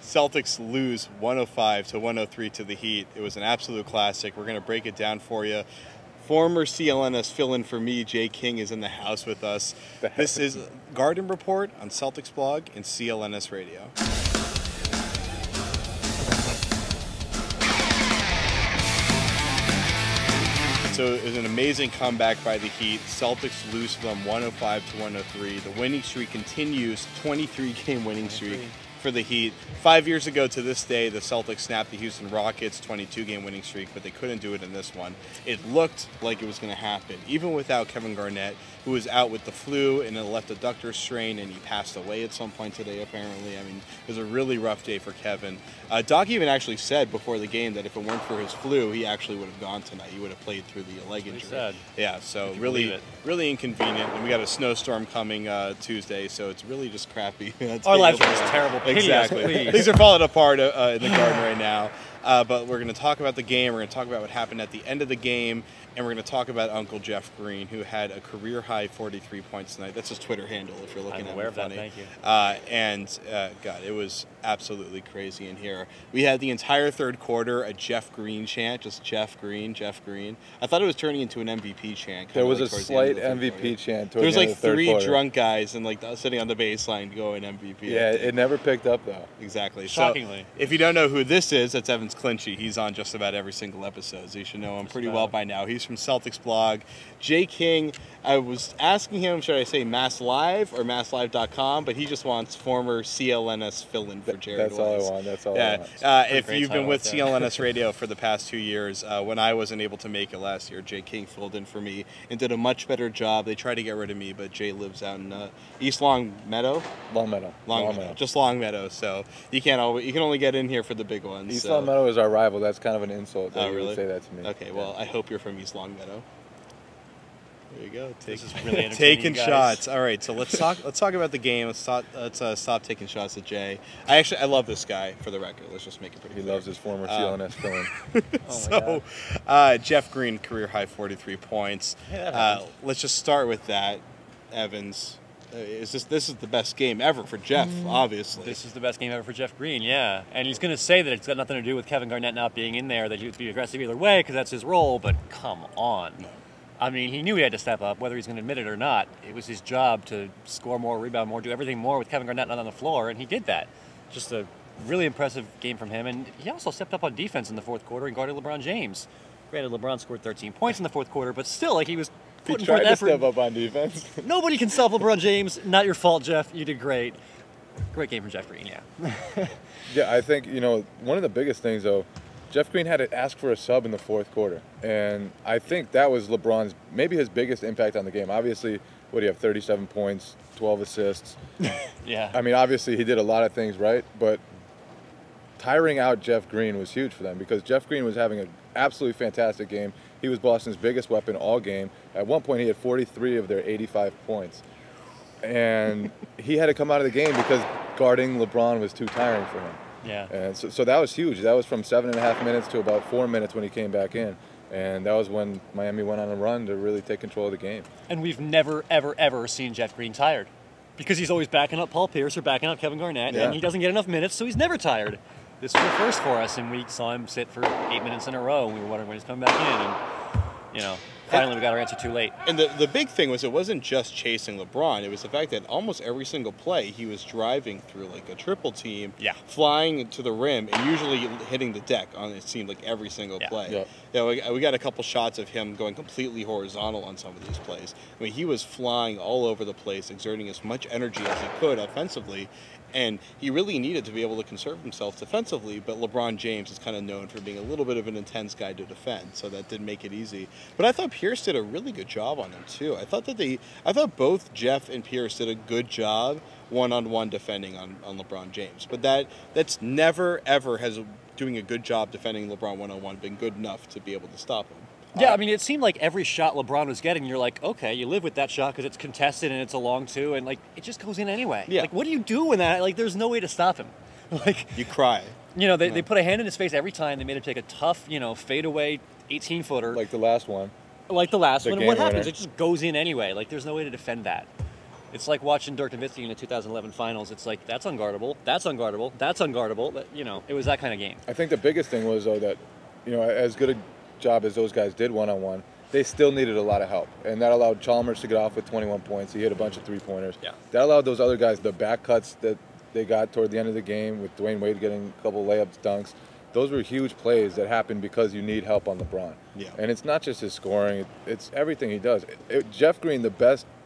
Celtics lose 105-103 to the Heat. It was an absolute classic. We're going to break it down for you. Former CLNS fill-in for me, Jay King, is in the house with us. This is Garden Report on Celticsblog and CLNS Radio. So it was an amazing comeback by the Heat. Celtics lose them 105-103. The winning streak continues, 23-game winning streak for the Heat. 5 years ago to this day, the Celtics snapped the Houston Rockets' 22-game winning streak, but they couldn't do it in this one. It looked like it was going to happen, even without Kevin Garnett, who was out with the flu and a left adductor strain, and he passed away at some point today, apparently. I mean, it was a really rough day for Kevin. Doc even actually said before the game that if it weren't for his flu, he actually would have gone tonight. He would have played through the leg injury. Yeah, so really inconvenient. And we got a snowstorm coming Tuesday, so it's really just crappy. Our lives are just terrible. Exactly. Things are falling apart in the Garden right now. But we're going to talk about the game. We're going to talk about what happened at the end of the game. And we're going to talk about Uncle Jeff Green, who had a career-high 43 points tonight. That's his Twitter handle, if you're looking at it. I'm aware of that, thank you. God, it was absolutely crazy in here. We had the entire third quarter a Jeff Green chant, just Jeff Green, Jeff Green. I thought it was turning into an MVP chant. There was a slight MVP chant. There was like three drunk guys and like sitting on the baseline going MVP. Yeah, it never picked up, though. Exactly. Shockingly. So, if you don't know who this is, that's Evan's Clinchy. He's on just about every single episode, so you should know him pretty well by now. He's from Celticsblog. Jay King, I was asking him, should I say Mass Live or MassLive.com, but he just wants former CLNS fill-in for Jared That's Weiss. all I want. That's all I want. If you've been with CLNS Radio for the past 2 years, when I wasn't able to make it last year, Jay King filled in for me and did a much better job. They tried to get rid of me, but Jay lives out in East Longmeadow. Longmeadow. Just Longmeadow. So you can only get in here for the big ones. East Longmeadow is our rival. That's kind of an insult that you really? would say that to me. Okay, well, I hope you're from East Longmeadow. There you go. This is really taking shots. All right, so let's talk about the game. Let's stop taking shots at Jay. I love this guy, for the record. Let's just make it pretty clear. He loves his former CLNS fill-in. Jeff Green, career high 43 points. Let's just start with that, Evans. This is the best game ever for Jeff, obviously. This is the best game ever for Jeff Green, yeah. And he's going to say that it's got nothing to do with Kevin Garnett not being in there, that he would be aggressive either way because that's his role, but come on. No. I mean, he knew he had to step up, whether he's going to admit it or not. It was his job to score more, rebound more, do everything more with Kevin Garnett not on the floor, and he did that. Just a really impressive game from him. And he also stepped up on defense in the fourth quarter and guarded LeBron James. Granted, LeBron scored 13 points in the fourth quarter, but still, like, he was putting forth effort. He tried to step up on defense. Nobody can stop LeBron James. Not your fault, Jeff. You did great. Great game from Jeff Green, yeah. Yeah, I think, one of the biggest things, though, Jeff Green had to ask for a sub in the fourth quarter, and I think that was LeBron's, maybe his biggest impact on the game. Obviously, what do you have, 37 points, 12 assists. Yeah. I mean, obviously, he did a lot of things right, but tiring out Jeff Green was huge for them because Jeff Green was having an absolutely fantastic game. He was Boston's biggest weapon all game. At one point, he had 43 of their 85 points. And he had to come out of the game because guarding LeBron was too tiring for him. Yeah. And so that was huge. That was from 7.5 minutes to about 4 minutes when he came back in. And that was when Miami went on a run to really take control of the game. And we've never, ever, ever seen Jeff Green tired. Because he's always backing up Paul Pierce or backing up Kevin Garnett, and he doesn't get enough minutes, so he's never tired. This was a first for us, and we saw him sit for 8 minutes in a row, and we were wondering when he's coming back in. And, finally we got our answer too late. And the big thing was it wasn't just chasing LeBron. It was the fact that almost every single play he was driving through like a triple team, flying to the rim, and usually hitting the deck on it seemed like every single play. Yeah, we got a couple shots of him going completely horizontal on some of these plays. I mean, he was flying all over the place, exerting as much energy as he could offensively. And he really needed to be able to conserve himself defensively, but LeBron James is kind of known for being a little bit of an intense guy to defend, so that didn't make it easy. But I thought Pierce did a really good job on him too. I thought both Jeff and Pierce did a good job one-on-one defending on LeBron James. But that's never ever has doing a good job defending LeBron one-on-one been good enough to be able to stop him. Yeah, I mean, it seemed like every shot LeBron was getting, you're like, okay, you live with that shot because it's contested and it's a long two, and, like, it just goes in anyway. Yeah. Like, what do you do when that? Like, there's no way to stop him. Like, you cry. They put a hand in his face every time. They made him take a tough, fadeaway 18-footer. Like the last one. Like the last one. And what happens? Winner. It just goes in anyway. Like, there's no way to defend that. It's like watching Dirk Nowitzki in the 2011 Finals. It's like, that's unguardable, that's unguardable, that's unguardable. But, you know, it was that kind of game. I think the biggest thing was, though, that, you know, as good a job as those guys did one-on-one, they still needed a lot of help. And that allowed Chalmers to get off with 21 points. He hit a bunch of three-pointers. Yeah. That allowed those other guys, the back cuts that they got toward the end of the game with Dwayne Wade getting a couple layups, dunks. Those were huge plays that happened because you need help on LeBron. Yeah. And it's not just his scoring, it's everything he does. Jeff Green,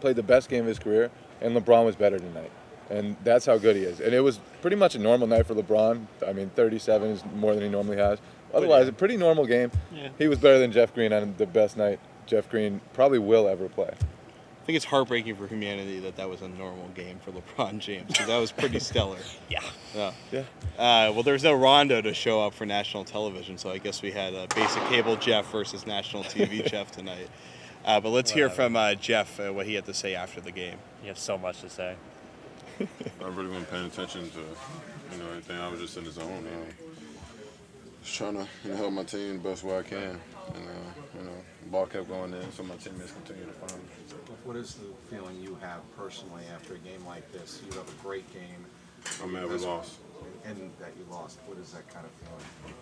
played the best game of his career, and LeBron was better tonight. And that's how good he is. And it was pretty much a normal night for LeBron. I mean, 37 is more than he normally has. Otherwise, a pretty normal game. Yeah. He was better than Jeff Green on the best night Jeff Green probably will ever play. I think it's heartbreaking for humanity that was a normal game for LeBron James, because that was pretty stellar. Yeah. Well, there's no Rondo to show up for national television, so I guess we had basic cable Jeff versus national TV Jeff tonight. But let's hear from Jeff what he had to say after the game. You have so much to say. I really wasn't paying attention to, anything. I was just in the zone. Just trying to help my team the best way I can. And, the ball kept going in, so my teammates continue to find me. What is the feeling you have personally after a game like this? You have a great game. I'm mad we lost. And that you lost. What is that kind of feeling?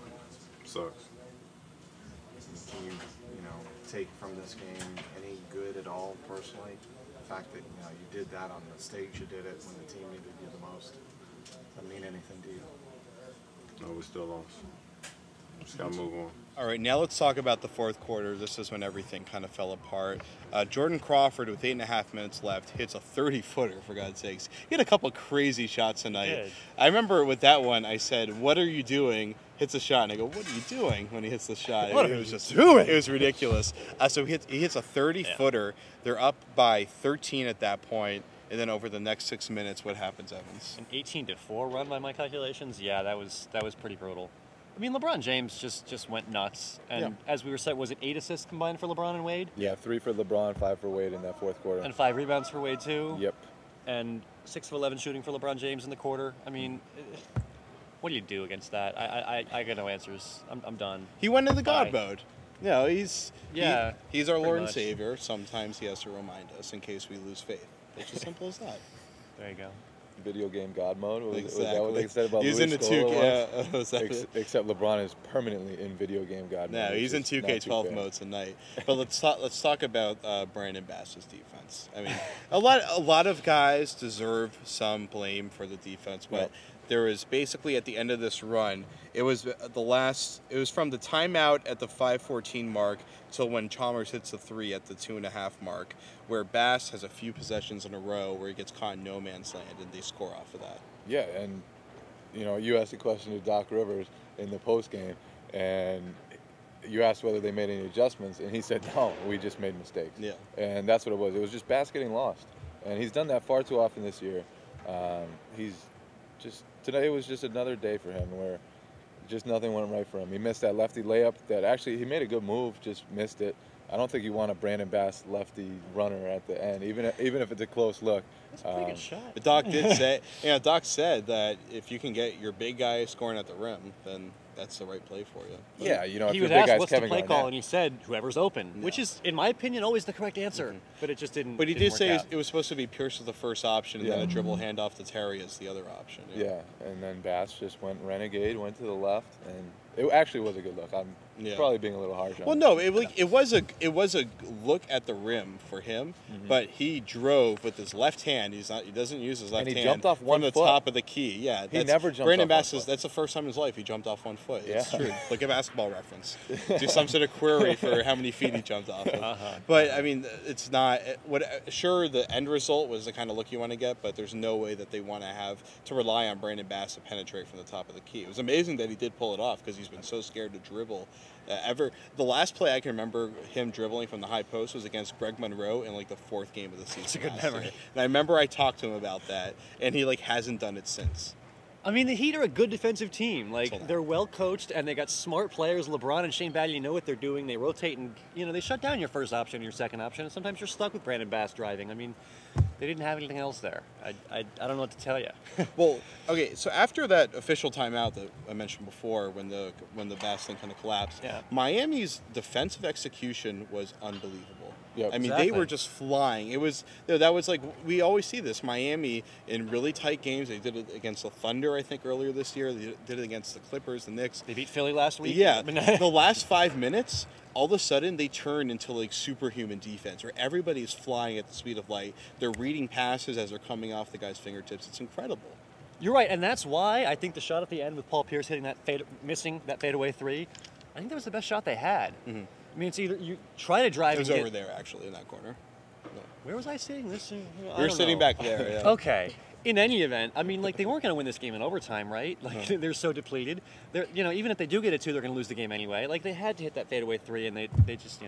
Sucks. Can you, take from this game any good at all personally? The fact that, you did that on the stage, you did it when the team needed you the most. Does that mean anything to you? No, we still lost. Just got to move on. All right, now let's talk about the fourth quarter. This is when everything kind of fell apart. Jordan Crawford, with 8.5 minutes left, hits a 30-footer, for God's sakes. He had a couple crazy shots tonight. Good. I remember with that one, I said, "What are you doing?" Hits a shot, and I go, "What are you doing?" when he hits the shot. What it are was you just doing? It was ridiculous. So he hits a 30-footer. They're up by 13 at that point. And then over the next 6 minutes, what happens, Evans? An 18-4 run by my calculations. Yeah, that was pretty brutal. I mean, LeBron James just went nuts. And as we were saying, was it 8 assists combined for LeBron and Wade? Yeah, 3 for LeBron, 5 for Wade in that fourth quarter. And 5 rebounds for Wade, too? Yep. And 6 of 11 shooting for LeBron James in the quarter. I mean, what do you do against that? I got no answers. I'm done. He went into God Bye. mode. He's our Lord and much. Savior. Sometimes he has to remind us in case we lose faith. It's as simple as that. There you go. Video game God mode? Was Exactly. that what they said about He's Luis into Scolari 2K. Except LeBron is permanently in video game God mode. No, he's in which is not too 2K12 fair. mode tonight. But let's talk about Brandon Bass's defense. I mean, a lot of guys deserve some blame for the defense, but there was basically at the end of this run, it was from the timeout at the 5:14 mark till when Chalmers hits the 3 at the 2.5 mark, where Bass has a few possessions in a row where he gets caught in no man's land and they score off of that. Yeah, and you asked a question to Doc Rivers in the post game, and you asked whether they made any adjustments, and he said no, we just made mistakes. Yeah, and that's what it was. It was just Bass getting lost, and he's done that far too often this year. Today was just another day for him where just nothing went right for him. He missed that lefty layup that actually he made a good move, just missed it. I don't think you want a Brandon Bass lefty runner at the end, even if it's a close look. That's a pretty good shot. but Doc did say, Doc said that if you can get your big guy scoring at the rim, then that's the right play for you. Yeah, if He your was big asked, guy's what's Kevin the play Garnett. call, and he said, whoever's open, which is, in my opinion, always the correct answer. But it just didn't But he didn't did work say out. it was supposed to be Pierce as the first option, and then a dribble handoff to Terry as the other option. Yeah, and then Bass just went renegade, went to the left, and it actually was a good look. I'm probably being a little harsh on Well, it. no, it was a look at the rim for him, but he drove with his left hand. He doesn't use his left And he hand jumped off one from the foot. top of the key. Yeah, He never jumped Brandon off one Bass foot. That's the first time in his life he jumped off 1 foot. Yeah. It's true. Look at Basketball Reference. Do some sort of query for how many feet he jumped off of. But I mean, it's not. Sure, the end result was the kind of look you want to get, but there's no way that they want to rely on Brandon Bass to penetrate from the top of the key. It was amazing that he did pull it off because he's been so scared to dribble. The last play I can remember him dribbling from the high post was against Greg Monroe in like the 4th game of the season. It's a good last memory. year. And I remember I talked to him about that, and he hasn't done it since. I mean, the Heat are a good defensive team. Like, They're well coached, and they got smart players. LeBron and Shane Battier know what they're doing. They rotate, and they shut down your first option and your second option. And sometimes you're stuck with Brandon Bass driving. I mean, they didn't have anything else there. I don't know what to tell you. Well, okay, so after that official timeout that I mentioned before, when the Bass thing kind of collapsed, Miami's defensive execution was unbelievable. Yep. I mean, they were just flying. It was that was like we always see this. Miami in really tight games. They did it against the Thunder, I think, earlier this year. They did it against the Clippers, the Knicks. They beat Philly last week. Yeah, the last 5 minutes, all of a sudden they turn into like superhuman defense, where everybody's flying at the speed of light. They're reading passes as they're coming off the guy's fingertips. It's incredible. You're right, and that's why I think the shot at the end with Paul Pierce hitting missing that fadeaway three, I think that was the best shot they had. Mm-hmm. I mean, it's either you try to drive. It was over there, actually, in that corner. No. Where was I sitting? This. We were sitting back there. Yeah. Okay. In any event, I mean, like they weren't going to win this game in overtime, right? Like they're so depleted. They're, even if they do get it 2, they're going to lose the game anyway. Like they had to hit that fadeaway 3, and they just,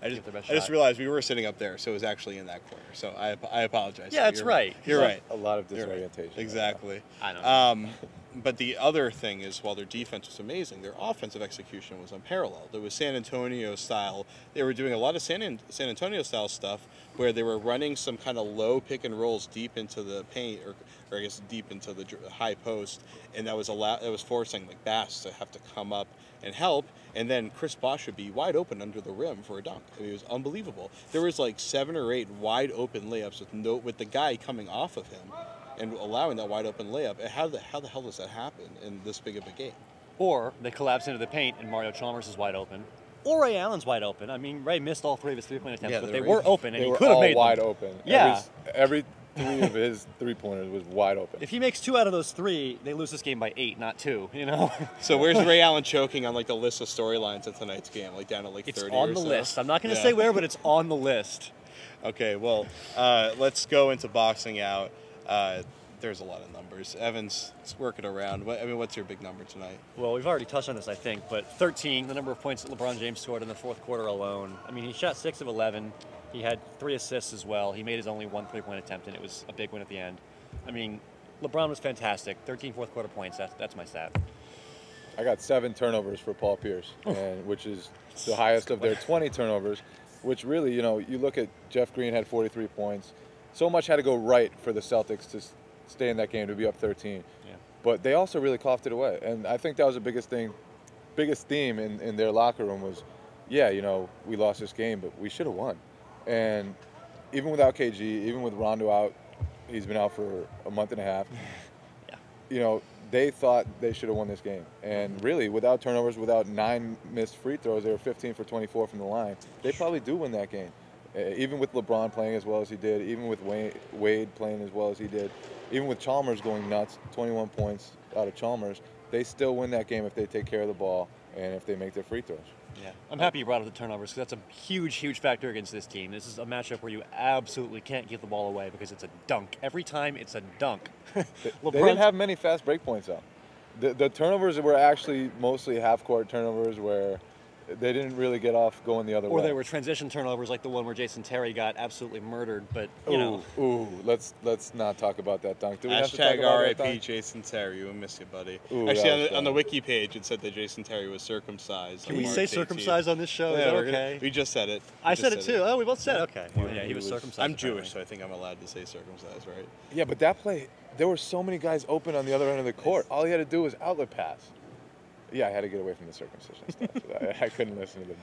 I just realized we were sitting up there, so it was actually in that corner. So I apologize. Yeah, that's right. You're right. A lot of disorientation. Right. Exactly. I know. But the other thing is, while their defense was amazing, their offensive execution was unparalleled. It was San Antonio style. They were doing a lot of San Antonio style stuff where they were running some kind of low pick and rolls deep into the paint, or I guess deep into the high post, and that was forcing like Bass to have to come up and help, and then Chris Bosh would be wide open under the rim for a dunk. I mean, it was unbelievable. There was like 7 or 8 wide open layups with the guy coming off of him and allowing that wide open layup. How the hell does that happen in this big of a game? Or they collapse into the paint and Mario Chalmers is wide open. Or Ray Allen's wide open. I mean, Ray missed all 3 of his 3-point attempts, but they were open, and he could have made them. wide open. Yeah. Every 3 of his 3-pointers was wide open. If he makes 2 out of those 3, they lose this game by 8, not 2, So where's Ray Allen choking on like the list of storylines at tonight's game? Like down at like 30 or so? It's on the list. I'm not going to say where, but it's on the list. Okay, well, let's go into boxing out. There's a lot of numbers. Evans, let's work it around. What's your big number tonight? Well, we've already touched on this, I think, but 13, the number of points that LeBron James scored in the fourth quarter alone. I mean, he shot 6 of 11. He had 3 assists as well. He made his only 1 3-point attempt, and it was a big win at the end. I mean, LeBron was fantastic. 13 fourth quarter points. That's my stat. I got 7 turnovers for Paul Pierce, which is the highest of their 20 turnovers. Which really, you look at Jeff Green had 43 points. So much had to go right for the Celtics to stay in that game, to be up 13. Yeah. But they also really coughed it away, and I think that was the biggest theme in their locker room was, we lost this game, but we should have won. And even without KG, even with Rondo out, he's been out for a month and a half. Yeah. They thought they should have won this game. And really, without turnovers, without 9 missed free throws, they were 15 for 24 from the line. They probably do win that game. Even with LeBron playing as well as he did, even with Wade playing as well as he did, even with Chalmers going nuts, 21 points out of Chalmers, they still win that game if they take care of the ball and if they make their free throws. Yeah, I'm happy you brought up the turnovers because that's a huge, huge factor against this team. This is a matchup where you absolutely can't give the ball away because it's a dunk. Every time it's a dunk. They didn't have many fast break points out. The turnovers were actually mostly half-court turnovers where they didn't really get off going the other way. Or they were transition turnovers like the one where Jason Terry got absolutely murdered. But, let's not talk about that dunk. Do we Hashtag have to talk about RIP Jason Terry. We miss you, buddy. Ooh, actually, on the wiki page, it said that Jason Terry was circumcised. Can we say circumcised on this show? Yeah, Is that okay? We just said it. I said it too. Oh, we both said it. Okay. Well, yeah, he was circumcised. I'm Jewish, so I think I'm allowed to say circumcised, right? Yeah, but that play, there were so many guys open on the other end of the court. All he had to do was outlet pass. Yeah, I had to get away from the circumcision stuff. So I couldn't listen to them.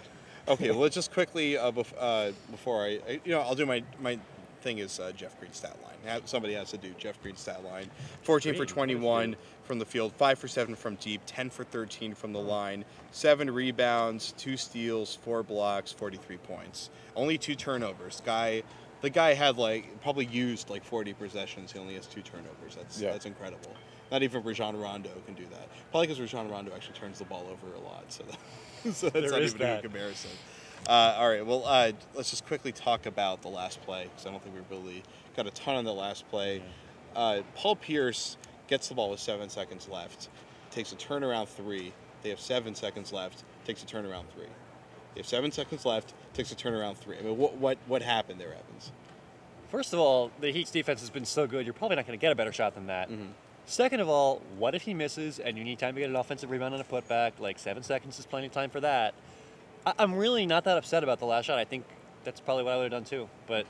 Okay, well, let's just quickly, before I'll do my thing is Jeff Green's stat line. Somebody has to do Jeff Green's stat line. 14 for 21 from the field, 5 for 7 from deep, 10 for 13 from the line, 7 rebounds, 2 steals, 4 blocks, 43 points. Only 2 turnovers. The guy had probably used 40 possessions. He only has 2 turnovers. That's incredible. Not even Rajon Rondo can do that. Probably because Rajon Rondo actually turns the ball over a lot. So that's not even a good comparison. All right, well, let's just quickly talk about the last play because I don't think we really got a ton on the last play. Paul Pierce gets the ball with 7 seconds left, takes a turnaround 3. They have 7 seconds left, takes a turnaround 3. They have 7 seconds left, takes a turnaround 3. I mean, what happened there, Evans? First of all, the Heat's defense has been so good, you're probably not going to get a better shot than that. Mm-hmm. Second of all, what if he misses and you need time to get an offensive rebound and a putback? 7 seconds is plenty of time for that. I'm really not that upset about the last shot. I think that's probably what I would have done too, but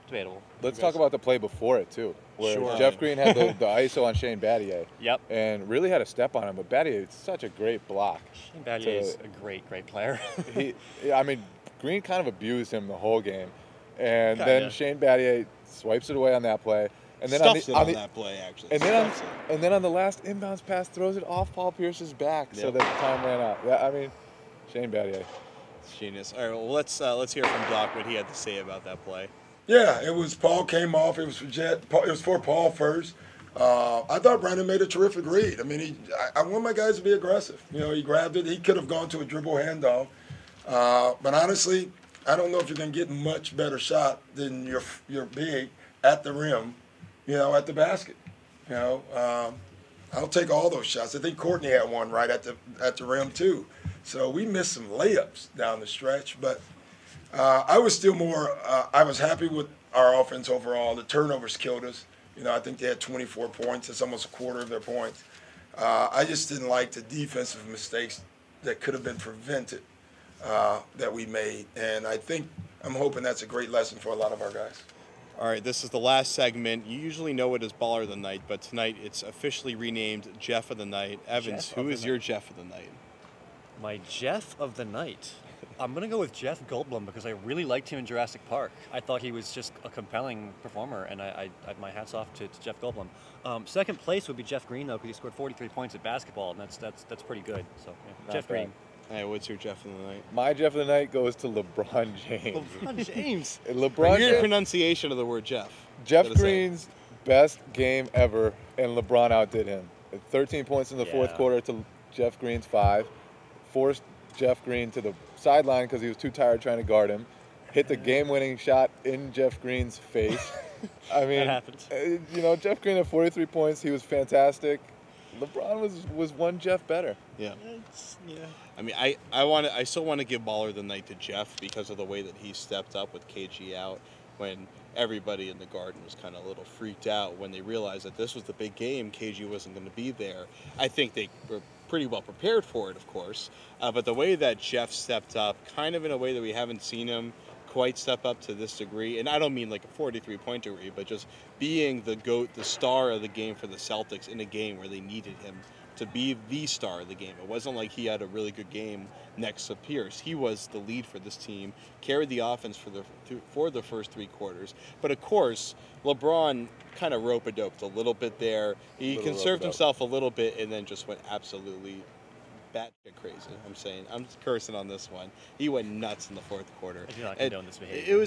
debatable. Let's talk about the play before it too, where Sure. Jeff Green had the ISO on Shane Battier. Yep. And really had a step on him, but Battier is such a great block. Shane Battier is a great, great player. Green kind of abused him the whole game. And then Shane Battier swipes it away on that play. And then Stuffs it on that play, actually. And then on the last inbounds pass, throws it off Paul Pierce's back so that the time ran out. Yeah, I mean, Shane Battier. It's genius. All right, well, let's hear from Doc what he had to say about that play. Yeah, it was Paul came off. It was for It was for Paul first. I thought Brandon made a terrific read. I mean, I want my guys to be aggressive. You know, he grabbed it. He could have gone to a dribble handoff. But honestly, I don't know if you can get much better shot than your big at the rim, you know, at the basket. You know, I'll take all those shots. I think Courtney had one right at the rim too. So we missed some layups down the stretch, but I was still more. I was happy with our offense overall. The turnovers killed us. You know, I think they had 24 points. That's almost a quarter of their points. I just didn't like the defensive mistakes that could have been prevented that we made, and I'm hoping that's a great lesson for a lot of our guys. All right, this is the last segment. You usually know it as Baller of the Night, but tonight it's officially renamed Jeff of the Night. Evans, who is your Jeff of the Night? My Jeff of the Night? I'm going to go with Jeff Goldblum because I really liked him in Jurassic Park. I thought he was just a compelling performer, and I my hat's off to Jeff Goldblum. Second place would be Jeff Green, though, because he scored 43 points at basketball, and that's pretty good. So, yeah, Jeff Green. Hey, what's your Jeff of the Night? My Jeff of the Night goes to LeBron James. LeBron James. Your pronunciation of the word Jeff. Jeff Green's best game ever, and LeBron outdid him. 13 points in the fourth quarter to Jeff Green's 5. Forced Jeff Green to the sideline because he was too tired trying to guard him. Hit the game-winning shot in Jeff Green's face. I mean, that happened. You know, Jeff Green had 43 points. He was fantastic. LeBron was one Jeff better. Yeah. I mean, I still want to give Baller of the Night to Jeff because of the way that he stepped up with KG out when everybody in the Garden was kind of a little freaked out when they realized that this was the big game. KG wasn't going to be there. I think they were pretty well prepared for it, of course. But the way that Jeff stepped up, kind of in a way that we haven't seen him quite step up to this degree, and I don't mean like a 43-point degree, but just being the GOAT, the star of the game for the Celtics in a game where they needed him to be the star of the game. It wasn't like he had a really good game next to Pierce. He was the lead for this team, carried the offense for the first 3 quarters. But of course, LeBron kind of rope-a-doped a little bit there. He conserved himself a little bit and then just went absolutely batshit crazy. I'm cursing on this one. He went nuts in the fourth quarter. I do not condone this behavior.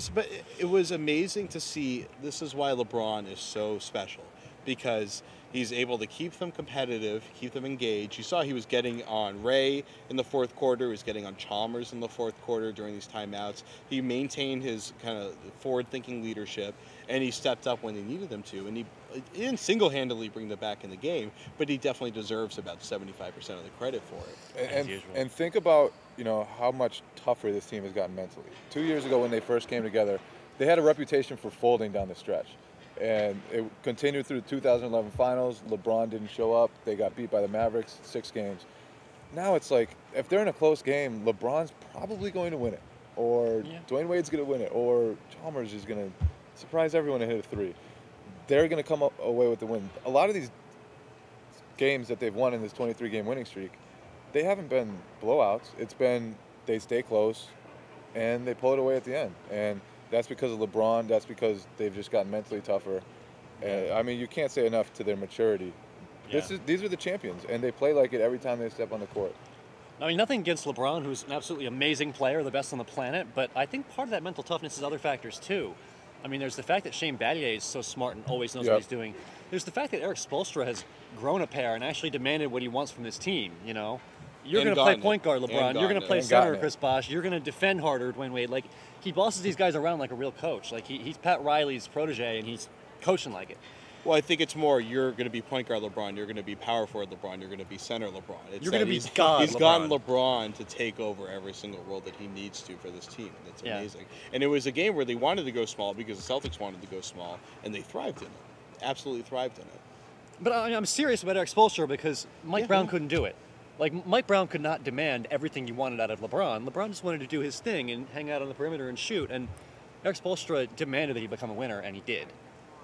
It was amazing to see. This is why LeBron is so special, because he's able to keep them competitive, keep them engaged. You saw he was getting on Ray in the fourth quarter. He was getting on Chalmers in the fourth quarter during these timeouts. He maintained his kind of forward-thinking leadership, and he stepped up when they needed him to. And he didn't single-handedly bring them back in the game, but he definitely deserves about 75% of the credit for it. And think about, you know, how much tougher this team has gotten mentally. 2 years ago when they first came together, they had a reputation for folding down the stretch. And it continued through the 2011 finals. LeBron didn't show up. They got beat by the Mavericks 6 games. Now it's like, if they're in a close game, LeBron's probably going to win it. Or Dwayne Wade's going to win it. Or Chalmers is going to surprise everyone and hit a 3. They're going to come away with the win. A lot of these games that they've won in this 23-game winning streak, they haven't been blowouts. It's been they stay close, and they pull it away at the end. And that's because of LeBron. That's because they've just gotten mentally tougher. I mean, you can't say enough to their maturity. Yeah. These are the champions, and they play like it every time they step on the court. I mean, nothing against LeBron, who's an absolutely amazing player, the best on the planet, but I think part of that mental toughness is other factors, too. I mean, there's the fact that Shane Battier is so smart and always knows what he's doing. There's the fact that Eric Spoelstra has grown a pair and actually demanded what he wants from this team, you know? You're going to play point guard, LeBron. You're going to play center, Chris Bosh. You're going to defend harder, Dwayne Wade. Like, he bosses these guys around like a real coach. Like, he's Pat Riley's protege, and he's coaching like it. Well, I think it's more you're going to be point guard LeBron, you're going to be power forward LeBron, you're going to be center LeBron. You're going to be God He's gotten LeBron to take over every single role that he needs to for this team. That's amazing. And it was a game where they wanted to go small because the Celtics wanted to go small, and they thrived in it. Absolutely thrived in it. But I'm serious about Eric Spoelstra because Mike Brown couldn't do it. Like, Mike Brown could not demand everything you wanted out of LeBron. LeBron just wanted to do his thing and hang out on the perimeter and shoot. And Eric Spoelstra demanded that he become a winner, and he did.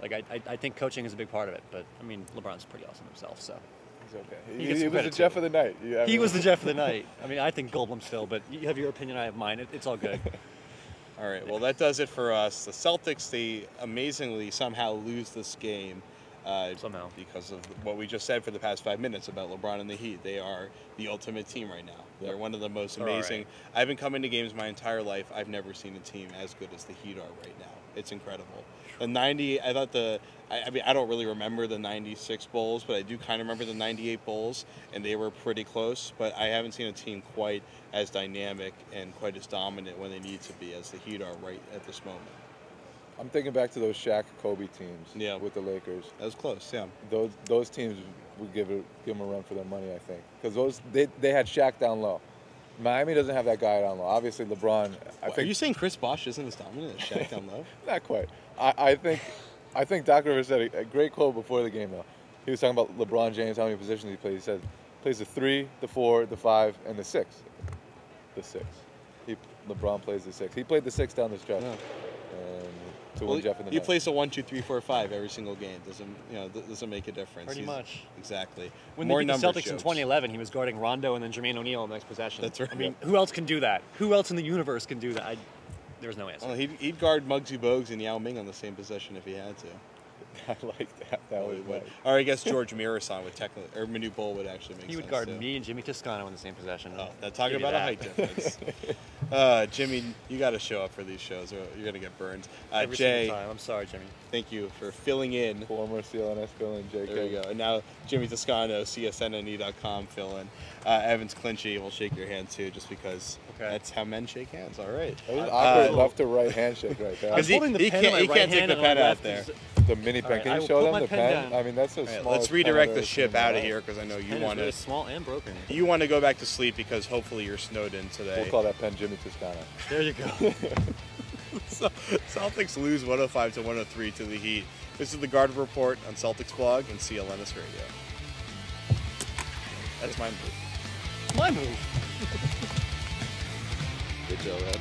Like, I think coaching is a big part of it. But, I mean, LeBron's pretty awesome himself, so. He's okay. He was the Jeff of the night. He was the Jeff of the night. I mean, I think Goldblum still, but you have your opinion, I have mine. It's all good. All right, well, that does it for us. The Celtics, they amazingly somehow lose this game. Somehow. Because of what we just said for the past 5 minutes about LeBron and the Heat. They are the ultimate team right now. They're one of the most amazing. I've been coming to games my entire life. I've never seen a team as good as the Heat are right now. It's incredible. The 90, I thought I mean, I don't really remember the 96 Bulls, but I do kind of remember the 98 Bulls, and they were pretty close. But I haven't seen a team quite as dynamic and quite as dominant when they need to be as the Heat are right at this moment. I'm thinking back to those Shaq, Kobe teams. Yeah. With the Lakers. That was close. Yeah. Those teams would give them a run for their money, I think, because they had Shaq down low. Miami doesn't have that guy down low. Obviously, LeBron. Are you saying Chris Bosh isn't as dominant as Shaq down low? Not quite. I think Doc Rivers said a great quote before the game though. He was talking about LeBron James, how many positions he plays. He said plays the 3, the 4, the 5, and the 6. The 6. LeBron plays the 6. He played the 6 down the stretch. Yeah. To win Jeff in the he night. plays a 1, 2, 3, 4, 5 every single game. Doesn't make a difference. Pretty much. Exactly. When they beat the Celtics in 2011, he was guarding Rondo and then Jermaine O'Neal in the next possession. That's right. I mean, who else can do that? Who else in the universe can do that? There's no answer. Well, he'd guard Muggsy Bogues and Yao Ming on the same possession if he had to. I like that. That was nice. Or I guess George Mirasan would technically, or Manu Bol would actually make sense. He would guard me and Jimmy Toscano in the same possession. Oh, talking about a height difference. Jimmy, you got to show up for these shows, or you're gonna get burned. Every Jay, single time. I'm sorry, Jimmy. Thank you for filling in. Former CLNS fill-in, Jay King. There you go. And now Jimmy Toscano, CSNNE.com fill-in. Evans Clinchy, we'll shake your hand too, just because that's how men shake hands. All right. That was awkward left to right handshake right there. Because he can't take the pen out there. The mini pen. Can you show them the pen? I mean, that's so small. Let's redirect the ship out of here because I know you want to. Small and broken. You want to go back to sleep because hopefully you're snowed in today. We'll call that pen Jimmy Toscano. There you go. Celtics lose 105-103 to the Heat. This is the Garden Report on Celticsblog and CLNS Radio. That's my move. My move. Good job, Ed.